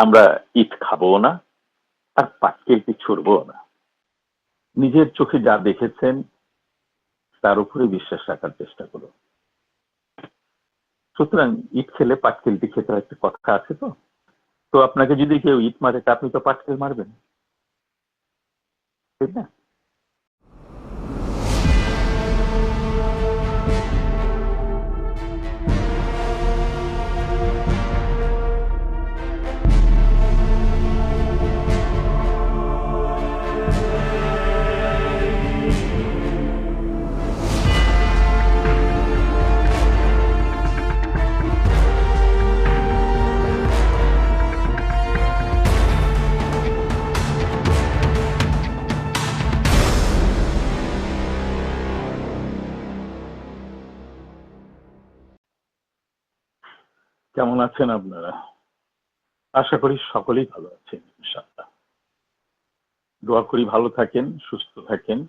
আমরা ইট খাবো না, আর পাটকেলটি ছুড়বো না। নিজের চোখে যা দেখেছেন তার উপরে বিশ্বাস রাখার চেষ্টা করুন। সুতরাং ইট খেলে পাটকেলটি খেতে একটা কথা আছে। তো তো আপনাকে যদি কেউ ইট মারে তা আপনি তো পাটকেল মারবেন, ঠিক না? কেমন আছেন আপনারা? আশা করি সকলেই ভালো আছেন, ইনশাআল্লাহ। দোয়া করি ভালো থাকেন, সুস্থ থাকেন,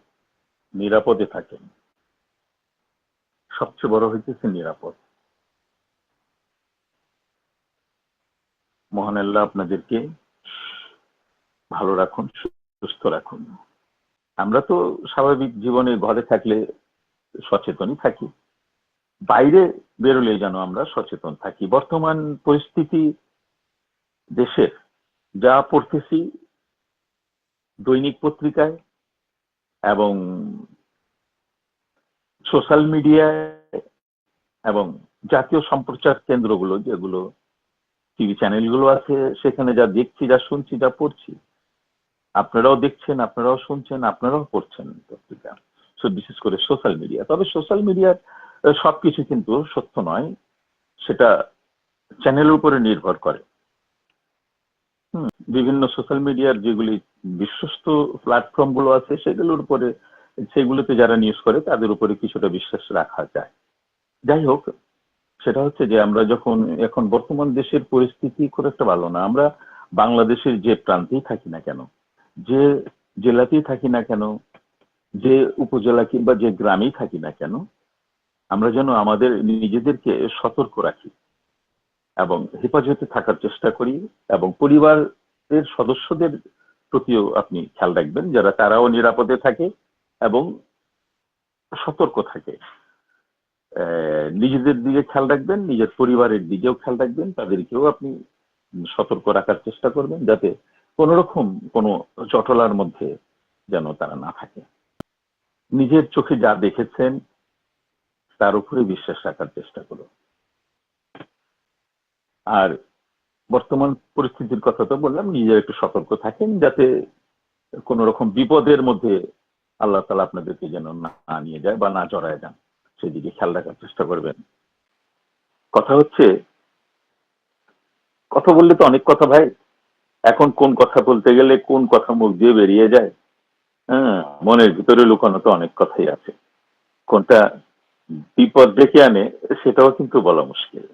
নিরাপদে থাকেন। সবচেয়ে বড় হইতেছে নিরাপদ। মহান আল্লাহ আপনাদেরকে ভালো রাখুন, সুস্থ রাখুন। আমরা তো স্বাভাবিক জীবনে ঘরে থাকলে সচেতনই থাকি, বাইরে বেরোলে যেন আমরা সচেতন থাকি। বর্তমান পরিস্থিতি দেশের যা পড়তেছি দৈনিক পত্রিকায় এবং সোশ্যাল মিডিয়ায় এবং জাতীয় সম্প্রচার কেন্দ্রগুলো, যেগুলো টিভি চ্যানেলগুলো আছে, সেখানে যা দেখছি, যা শুনছি, যা পড়ছি, আপনারাও দেখছেন, আপনারাও শুনছেন, আপনারাও পড়ছেন পত্রিকা, বিশেষ করে সোশ্যাল মিডিয়া। তবে সোশ্যাল মিডিয়ার সবকিছু কিন্তু সত্য নয়, সেটা চ্যানেলের উপরে নির্ভর করে। বিভিন্ন সোশ্যাল মিডিয়ার যেগুলি বিশ্বস্ত প্ল্যাটফর্ম গুলো আছে, সেগুলোর উপরে, সেগুলোতে যারা নিউজ করে তাদের উপরে কিছুটা বিশ্বাস রাখা যায়। যাই হোক, সেটা হচ্ছে যে আমরা যখন এখন বর্তমান দেশের পরিস্থিতি খুব একটা ভালো না। আমরা বাংলাদেশের যে প্রান্তেই থাকি না কেন, যে জেলাতেই থাকি না কেন, যে উপজেলা কিংবা যে গ্রামেই থাকি না কেন, আমরা যেন আমাদের নিজেদেরকে সতর্ক রাখি এবং হেফাজতে থাকার চেষ্টা করি, এবং পরিবারের সদস্যদের প্রতিও আপনি খেয়াল রাখবেন, যারা তারাও নিরাপদে থাকে এবং সতর্ক থাকে। নিজেদের দিকে খেয়াল রাখবেন, নিজের পরিবারের দিকেও খেয়াল রাখবেন, তাদেরকেও আপনি সতর্ক রাখার চেষ্টা করবেন, যাতে কোন রকম কোনো জটলার মধ্যে যেন তারা না থাকে। নিজের চোখে যা দেখেছেন তার উপরে বিশ্বাস রাখার চেষ্টা করুন। আর বর্তমান পরিস্থিতির কথা তো বললাম, নিজের একটু সতর্ক থাকেন, যাতে কোন রকম বিপদের মধ্যে আল্লাহ তাআলা আপনাদেরকে যেন না নিয়ে যায় বা না জড়ায় যান, সেদিকে খেয়াল রাখার চেষ্টা করবেন। কথা হচ্ছে, কথা বললে তো অনেক কথা ভাই, এখন কোন কথা বলতে গেলে কোন কথা মুখ দিয়ে বেরিয়ে যায়, হ্যাঁ, মনের ভিতরে লুকানো তো অনেক কথাই আছে। কোনটা বিপদ ডেকে আনে সেটাও কিন্তু বলা মুশকিল।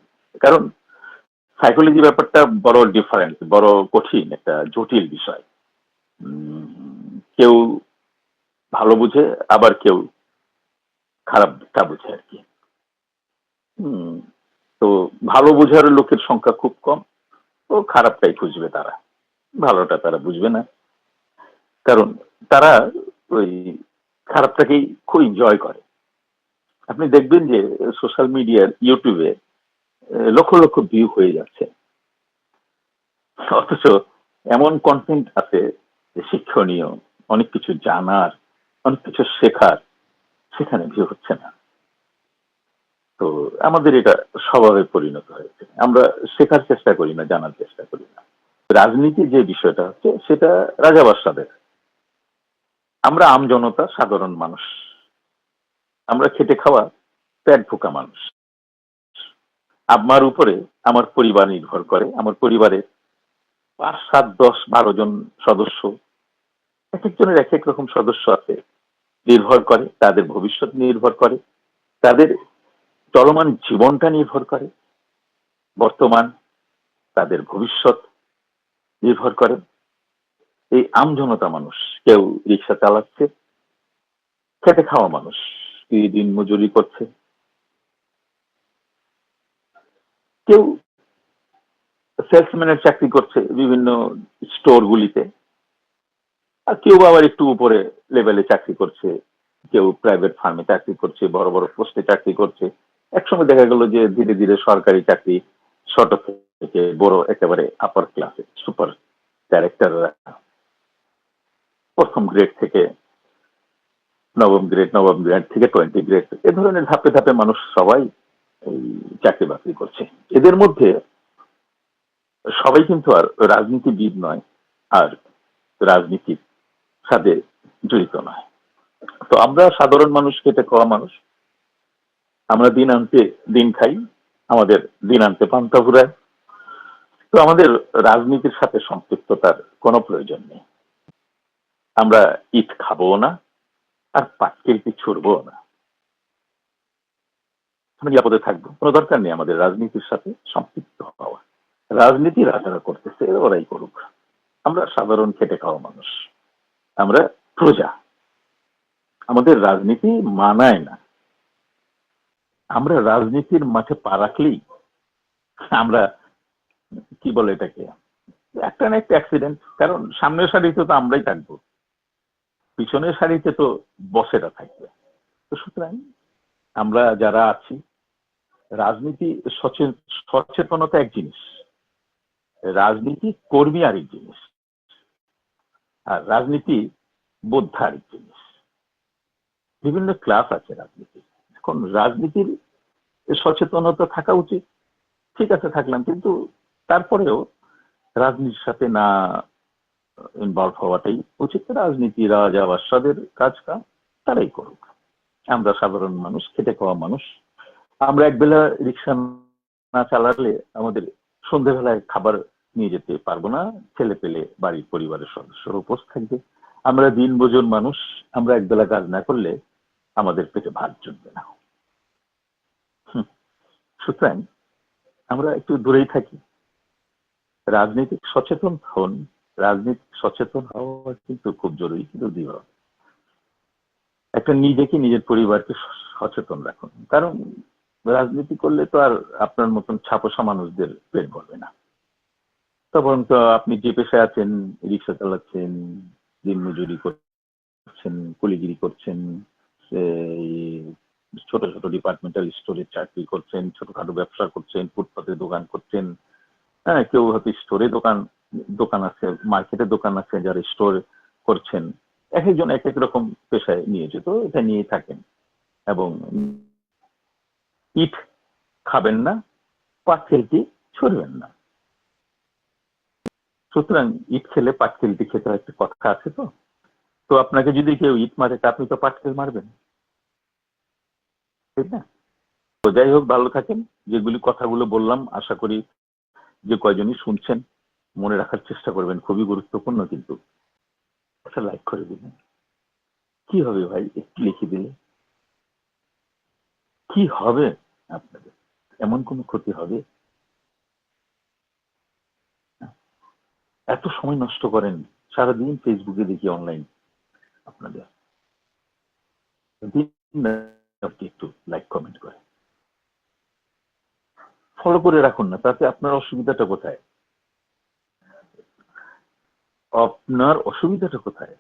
কারণ সাইকোলজি ব্যাপারটা বড় ডিফারেন্ট, বড় কঠিন, একটা জটিল বিষয়। কেউ ভালো বুঝে, আবার কেউ খারাপটা বুঝে আর কি। হম তো ভালো বোঝার লোকের সংখ্যা খুব কম, ও খারাপটাই খুঁজবে তারা, ভালোটা তারা বুঝবে না। কারণ তারা ওই খারাপটাকেই খুব এনজয় করে। আপনি দেখবেন যে সোশ্যাল মিডিয়ার, ইউটিউবে লক্ষ লক্ষ ভিউ হয়ে যাচ্ছে, অথচ এমন কন্টেন্ট আছে যে শিক্ষণীয়, অনেক কিছু জানার, অনেক কিছু শেখার, সেখানে ভিউ হচ্ছে না। তো আমাদের এটা স্বভাবে পরিণত হয়েছে, আমরা শেখার চেষ্টা করি না, জানার চেষ্টা করি না। রাজনীতি যে বিষয়টা হচ্ছে, সেটা রাজাবাদশাদের। আমরা আমজনতা, সাধারণ মানুষ, আমরা খেটে খাওয়া পেট ভোকা মানুষ। আমার উপরে আমার পরিবার নির্ভর করে, আমার পরিবারে 5, 7, 10, 12 জন সদস্য, এক একজনের এক এক রকম সদস্য আছে, নির্ভর করে, তাদের ভবিষ্যৎ নির্ভর করে, তাদের চলমান জীবনটা নির্ভর করে, বর্তমান, তাদের ভবিষ্যৎ নির্ভর করে। এই আমজনতা মানুষ, কেউ রিক্সা চালাচ্ছে, খেটে খাওয়া মানুষ, দিন মজুরি করছে, কেউ সেলসম্যানের চাকরি করছে বিভিন্ন স্টোরগুলিতে, আর কেউ আবার একটু উপরে লেভেলে চাকরি করছে, কেউ প্রাইভেট ফার্মে চাকরি করছে, বড় বড় পোস্টে চাকরি করছে। একসঙ্গে দেখা গেল যে ধীরে ধীরে সরকারি চাকরি ছোট থেকে বড় একেবারে আপার ক্লাসে সুপার ডাইরেক্টররা প্রথম গ্রেড থেকে নবম গ্রেড থেকে 20 গ্রেড, এ ধরনের ধাপে ধাপে মানুষ সবাই এই চাকরি বাকরি করছে। এদের মধ্যে সবাই কিন্তু আর রাজনীতিবিদ নয়, আর রাজনীতির সাথে জড়িত নয়। তো আমরা সাধারণ মানুষ, খেটে খাওয়া মানুষ, আমরা দিন আনতে দিন খাই, আমাদের দিন আনতে পান্তা ফুরায়। তো আমাদের রাজনীতির সাথে সম্পৃক্ততার কোনো প্রয়োজন নেই। আমরা ইট খাবো না, আর পাটকেলটি ছুড়বো না। আমরা নিরাপদে থাকবো, কোনো দরকার নেই আমাদের রাজনীতির সাথে সম্পৃক্ত হওয়া। রাজনীতি রাজারা করতেছে, ওরাই করুক। আমরা সাধারণ খেটে খাওয়া মানুষ, আমরা প্রজা, আমাদের রাজনীতি মানায় না। আমরা রাজনীতির মাঠে পা রাখলেই আমরা কি বলে এটাকে, একটা না একটা অ্যাক্সিডেন্ট। কারণ সামনের সারিতে তো আমরাই থাকবো, পিছনের সারিতে তো বসেরা থাকবে। তো সুতরাং আমরা যারা আছি, রাজনীতি সচেতনতা এক জিনিস, রাজনীতি কর্মী আরেক জিনিস, আর রাজনীতি বোদ্ধা আরেক জিনিস। বিভিন্ন ক্লাস আছে রাজনীতি। এখন রাজনীতির সচেতনতা থাকা উচিত, ঠিক আছে থাকলাম, কিন্তু তারপরেও রাজনীতির সাথে না ইনভলভ হওয়াটাই উচিত। রাজনীতি রাজা বাদশাদের কাজ তারাই করুক। আমরা সাধারণ মানুষ, খেটে খাওয়া মানুষ, আমরা একবেলা রিক্সা না চালালে আমাদের সন্ধ্যেবেলায় খাবার নিয়ে যেতে পারবো না, ছেলে পেলে বাড়ির পরিবারের সদস্যরা উপোস থাকবে। আমরা দিন মজুর মানুষ, আমরা একবেলা কাজ না করলে আমাদের পেটে ভাত জমবে না। সুতরাং আমরা একটু দূরেই থাকি। রাজনৈতিক সচেতন হন, রাজনীতি সচেতন হওয়া কিন্তু খুব জরুরি। কিন্তু একটা নিজেকে, নিজের পরিবারকে সচেতন রাখুন। কারণ রাজনীতি করলে তো আর আপনার মতন ছাপোষা মানুষদের পেট ভরবে না। তখন তো আপনি যে পেশায় আছেন, রিক্সা চালাচ্ছেন, দিনমজুরি করছেন, কুলিগিরি করছেন, ছোট ছোট ডিপার্টমেন্টাল স্টোরে চাকরি করছেন, ছোটখাটো ব্যবসা করছেন, ফুটপাতে দোকান করছেন। হ্যাঁ, কেউ হয়তো স্টোরে দোকান আছে, মার্কেটে দোকান আছে, যারা স্টোর করছেন। এক একজন এক এক রকম পেশায় নিয়োজিত, এটা নিয়ে থাকেন। এবং ইট খাবেন না, পাটকেলটি ছুড়বেন না। সুতরাং ইট খেলে পাটকেলটি খেতে একটা কথা আছে। তো তো আপনাকে যদি কেউ ইট মারে, তা আপনি তো পাটকেল মারবেন, ঠিক না? তো যাই হোক, ভালো থাকেন। যেগুলি কথাগুলো বললাম, আশা করি যে কয়জনই শুনছেন মনে রাখার চেষ্টা করবেন, খুবই গুরুত্বপূর্ণ। কিন্তু একটা লাইক করে দিবেন। কি হবে ভাই, একটু লিখে দিলে কি হবে? আপনাদের এমন কোনো ক্ষতি হবে? এত সময় নষ্ট করেন, সারাদিন ফেসবুকে দেখি অনলাইন আপনাদের, একটু লাইক কমেন্ট করে ফলো করে রাখুন না, তাতে আপনার অসুবিধাটা কোথায়? আপনার অসুবিধাটা কোথায়?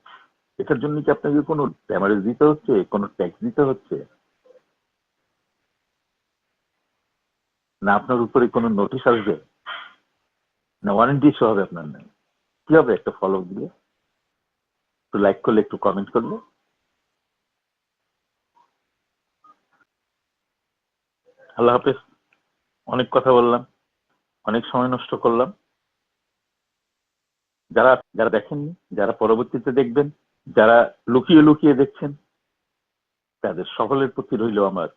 এটার জন্য কি আপনাকে কোনো ড্যামারেজ দিতে হচ্ছে, কোনো ট্যাক্স দিতে হচ্ছে? না আপনার উপরে কোনো নোটিশ আসবে, না ওয়ারেন্টি ইস্যু হবে আপনার নামে? কি হবে একটা ফলো দিলে, একটু লাইক করলে, একটু কমেন্ট করলে? আল্লাহ হাফেজ। অনেক কথা বললাম, অনেক সময় নষ্ট করলাম। যারা যারা দেখেননি, যারা পরবর্তীতে দেখবেন, যারা লুকিয়ে লুকিয়ে দেখছেন, তাদের সকলের প্রতি রইল আমার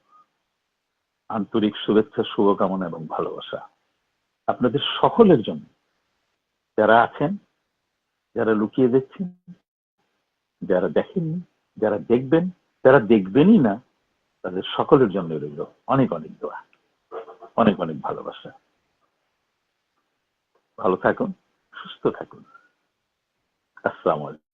আন্তরিক শুভেচ্ছা, শুভকামনা এবং ভালোবাসা। আপনাদের সকলের জন্য, যারা আছেন, যারা লুকিয়ে দেখছেন, যারা দেখেননি, যারা দেখবেন, যারা দেখবেনই না, তাদের সকলের জন্য রইল অনেক অনেক দোয়া, অনেক অনেক ভালোবাসা। ভালো থাকুন, সুস্থ থাকুন। আসসালামু আলাইকুম।